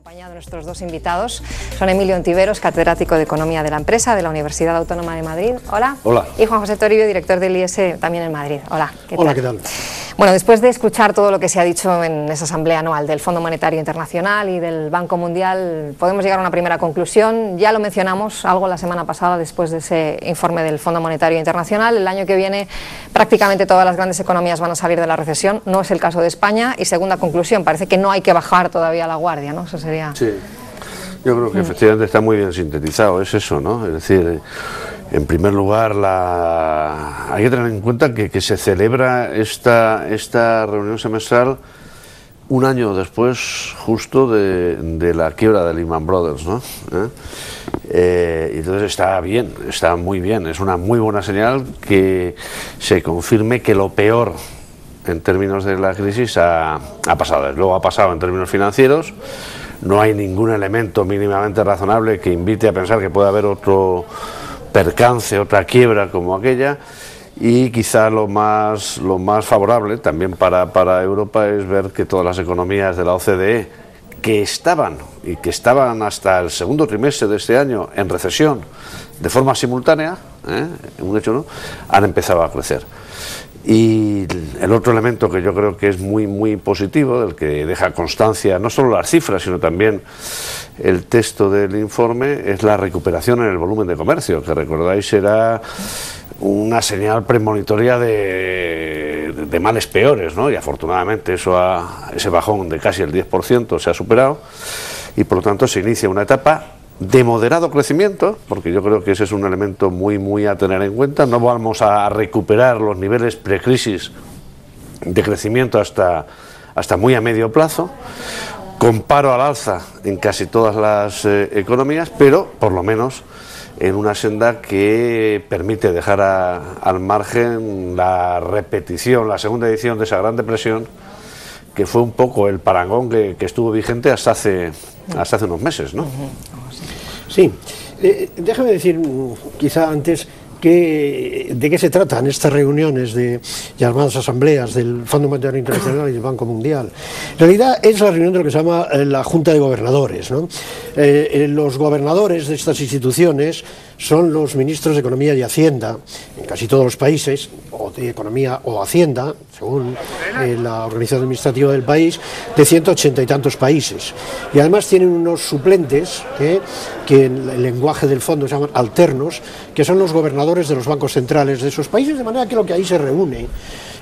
Acompañado de nuestros dos invitados, son Emilio Ontiveros, catedrático de Economía de la Empresa de la Universidad Autónoma de Madrid. Hola. Hola. Y Juan José Toribio, director del IES también en Madrid. Hola. Hola, ¿qué tal? Bueno, después de escuchar todo lo que se ha dicho en esa asamblea anual del Fondo Monetario Internacional y del Banco Mundial, podemos llegar a una primera conclusión. Ya lo mencionamos algo la semana pasada después de ese informe del Fondo Monetario Internacional. El año que viene prácticamente todas las grandes economías van a salir de la recesión. No es el caso de España. Y segunda conclusión, parece que no hay que bajar todavía la guardia, ¿no? Eso sería... Sí, yo creo que efectivamente está muy bien sintetizado, es eso, ¿no? Es decir, en primer lugar, hay que tener en cuenta que se celebra esta reunión semestral un año después justo de la quiebra de Lehman Brothers, ¿no? Entonces está bien, está muy bien, es una muy buena señal que se confirme que lo peor en términos de la crisis ha pasado. Luego ha pasado en términos financieros. No hay ningún elemento mínimamente razonable que invite a pensar que puede haber otro percance, otra quiebra como aquella, y quizá lo más favorable también para Europa es ver que todas las economías de la OCDE que estaban hasta el segundo trimestre de este año en recesión de forma simultánea, un hecho, ¿no?, han empezado a crecer. Y el otro elemento que yo creo que es muy positivo, del que deja constancia no solo las cifras, sino también el texto del informe, es la recuperación en el volumen de comercio, que recordáis era una señal premonitoria de males peores, ¿no? Y afortunadamente ese bajón de casi el 10% se ha superado, y por lo tanto se inicia una etapa de moderado crecimiento, porque yo creo que ese es un elemento muy a tener en cuenta. No vamos a recuperar los niveles precrisis de crecimiento hasta muy a medio plazo, con paro al alza en casi todas las economías, pero por lo menos en una senda que permite dejar al margen la repetición, la segunda edición de esa Gran Depresión, que fue un poco el parangón que estuvo vigente hasta hace unos meses, ¿no? Sí, déjame decir, quizá antes, de qué se tratan estas reuniones de llamadas asambleas del Fondo Monetario Internacional y del Banco Mundial. En realidad es la reunión de lo que se llama la Junta de Gobernadores, ¿no? Los gobernadores de estas instituciones son los ministros de Economía y Hacienda en casi todos los países, o de Economía o Hacienda, según la organización administrativa del país, de 180 y tantos países. Y además tienen unos suplentes, que en el lenguaje del fondo se llaman alternos, que son los gobernadores de los bancos centrales de esos países, de manera que lo que ahí se reúne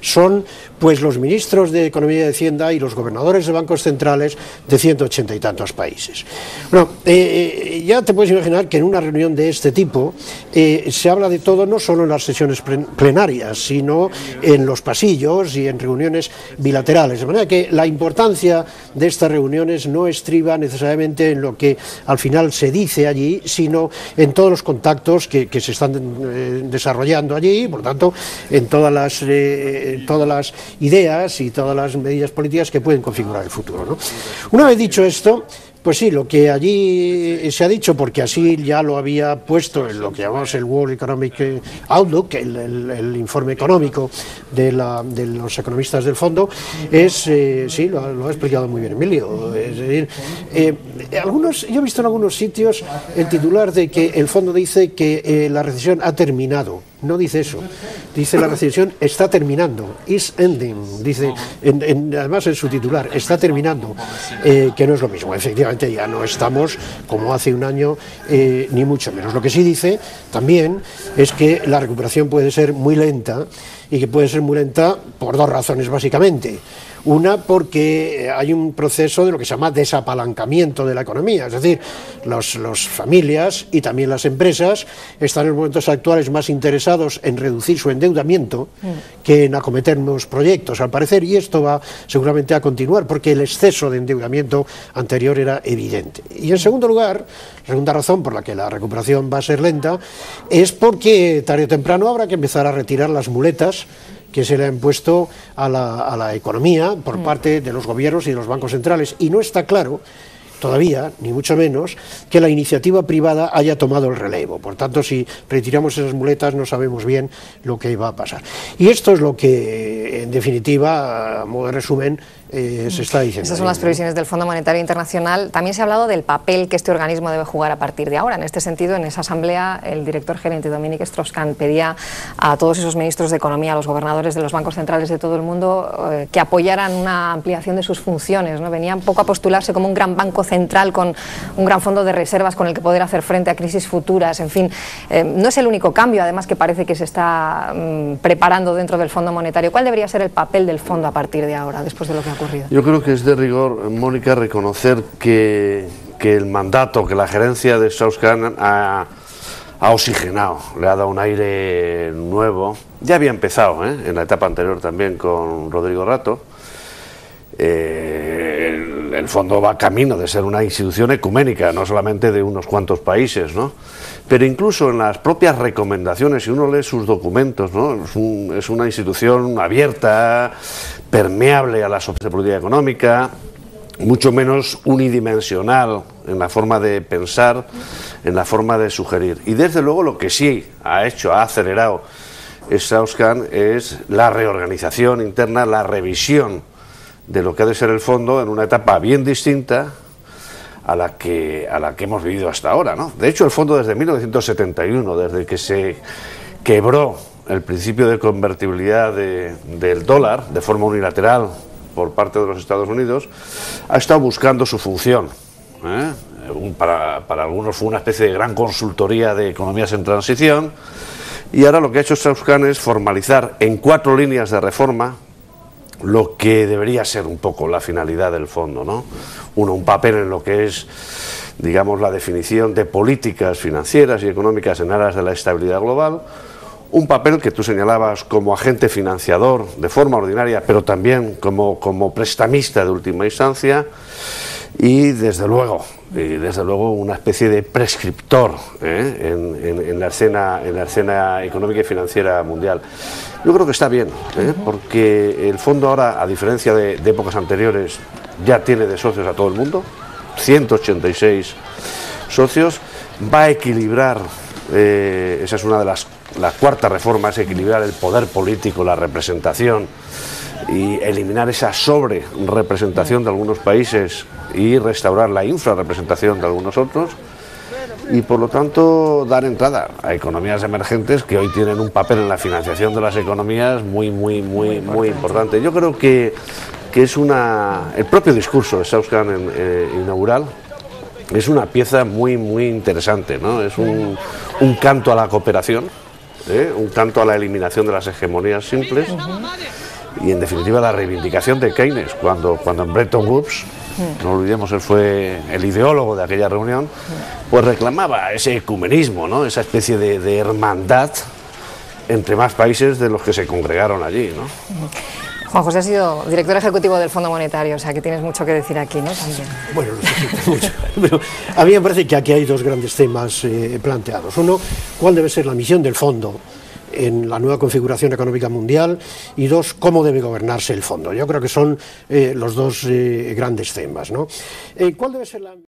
son pues los ministros de Economía y Hacienda y los gobernadores de bancos centrales de 180 y tantos países. Bueno, ya te puedes imaginar que en una reunión de este tipo se habla de todo, no solo en las sesiones plenarias, sino en los pasillos y en reuniones bilaterales, de manera que la importancia de estas reuniones no estriba necesariamente en lo que al final se dice allí, sino en todos los contactos que se están desarrollando allí, por lo tanto, en todas las ideas y todas las medidas políticas que pueden configurar el futuro, ¿no? Una vez dicho esto, pues sí, lo que allí se ha dicho, porque así ya lo había puesto en lo que llamamos el World Economic Outlook, el informe económico de los economistas del fondo, es, sí, lo ha explicado muy bien Emilio, es decir, yo he visto en algunos sitios el titular de que el fondo dice que la recesión ha terminado. No dice eso, dice la recesión está terminando, is ending, dice, además en su titular, está terminando, que no es lo mismo, efectivamente ya no estamos como hace un año, ni mucho menos. Lo que sí dice también es que la recuperación puede ser muy lenta, y que puede ser muy lenta por dos razones básicamente. Una, porque hay un proceso de lo que se llama desapalancamiento de la economía, es decir, las familias y también las empresas están en los momentos actuales más interesados en reducir su endeudamiento que en acometer nuevos proyectos, al parecer, y esto va seguramente a continuar, porque el exceso de endeudamiento anterior era evidente. Y en segundo lugar, la segunda razón por la que la recuperación va a ser lenta, es porque tarde o temprano habrá que empezar a retirar las muletas que se le han puesto a la economía por parte de los gobiernos y de los bancos centrales, y no está claro todavía, ni mucho menos, que la iniciativa privada haya tomado el relevo. Por tanto, si retiramos esas muletas no sabemos bien lo que va a pasar. Y esto es lo que, en definitiva, a modo de resumen, se está diciendo. Esas son las previsiones del Fondo Monetario Internacional. También se ha hablado del papel que este organismo debe jugar a partir de ahora. En este sentido, en esa asamblea, el director gerente Dominique Strauss-Kahn pedía a todos esos ministros de Economía, a los gobernadores de los bancos centrales de todo el mundo, que apoyaran una ampliación de sus funciones, ¿no? Venía un poco a postularse como un gran banco central con un gran fondo de reservas con el que poder hacer frente a crisis futuras. En fin, no es el único cambio, además, que parece que se está preparando dentro del Fondo Monetario. ¿Cuál debería ser el papel del fondo a partir de ahora, después de lo que ha ocurrido? Yo creo que es de rigor, Mónica, reconocer que el mandato, que la gerencia de Strauss-Kahn ha oxigenado, le ha dado un aire nuevo. Ya había empezado en la etapa anterior también con Rodrigo Rato. El fondo va camino de ser una institución ecuménica, no solamente de unos cuantos países, ¿no? Pero incluso en las propias recomendaciones, si uno lee sus documentos, ¿no? Es una institución abierta, permeable a las opciones de política económica, mucho menos unidimensional en la forma de pensar, en la forma de sugerir. Y desde luego lo que sí ha acelerado Strauss-Kahn es la reorganización interna, la revisión de lo que ha de ser el fondo en una etapa bien distinta a la que hemos vivido hasta ahora, ¿no? De hecho, el fondo desde 1971, desde que se quebró el principio de convertibilidad del dólar de forma unilateral por parte de los Estados Unidos, ha estado buscando su función. Para algunos fue una especie de gran consultoría de economías en transición, y ahora lo que ha hecho Strauss-Kahn es formalizar en 4 líneas de reforma lo que debería ser un poco la finalidad del fondo, ¿no? Un papel en lo que es, digamos, la definición de políticas financieras y económicas en aras de la estabilidad global, un papel que tú señalabas como agente financiador de forma ordinaria, pero también como prestamista de última instancia, y desde luego una especie de prescriptor en la escena económica y financiera mundial. Yo creo que está bien, porque el fondo ahora, a diferencia de épocas anteriores, ya tiene de socios a todo el mundo, 186 socios, va a equilibrar, esa es una de la cuarta reforma, es equilibrar el poder político, la representación, y eliminar esa sobre representación de algunos países y restaurar la infrarrepresentación de algunos otros, y por lo tanto dar entrada a economías emergentes que hoy tienen un papel en la financiación de las economías muy importante. Yo creo que es el propio discurso de Strauss-Kahn inaugural es una pieza muy interesante, ¿no? Es un canto a la cooperación, un canto a la eliminación de las hegemonías simples, y en definitiva la reivindicación de Keynes, cuando en Bretton Woods, no olvidemos, él fue el ideólogo de aquella reunión, pues reclamaba ese ecumenismo, ¿no? Esa especie de hermandad entre más países de los que se congregaron allí, ¿no? Juan José ha sido director ejecutivo del Fondo Monetario, o sea que tienes mucho que decir aquí, ¿no? También. Bueno, no sé mucho, pero a mí me parece que aquí hay 2 grandes temas planteados. Uno, ¿cuál debe ser la misión del fondo en la nueva configuración económica mundial? Y 2, ¿cómo debe gobernarse el fondo? Yo creo que son los 2 grandes temas, ¿no? ¿Cuál debe ser la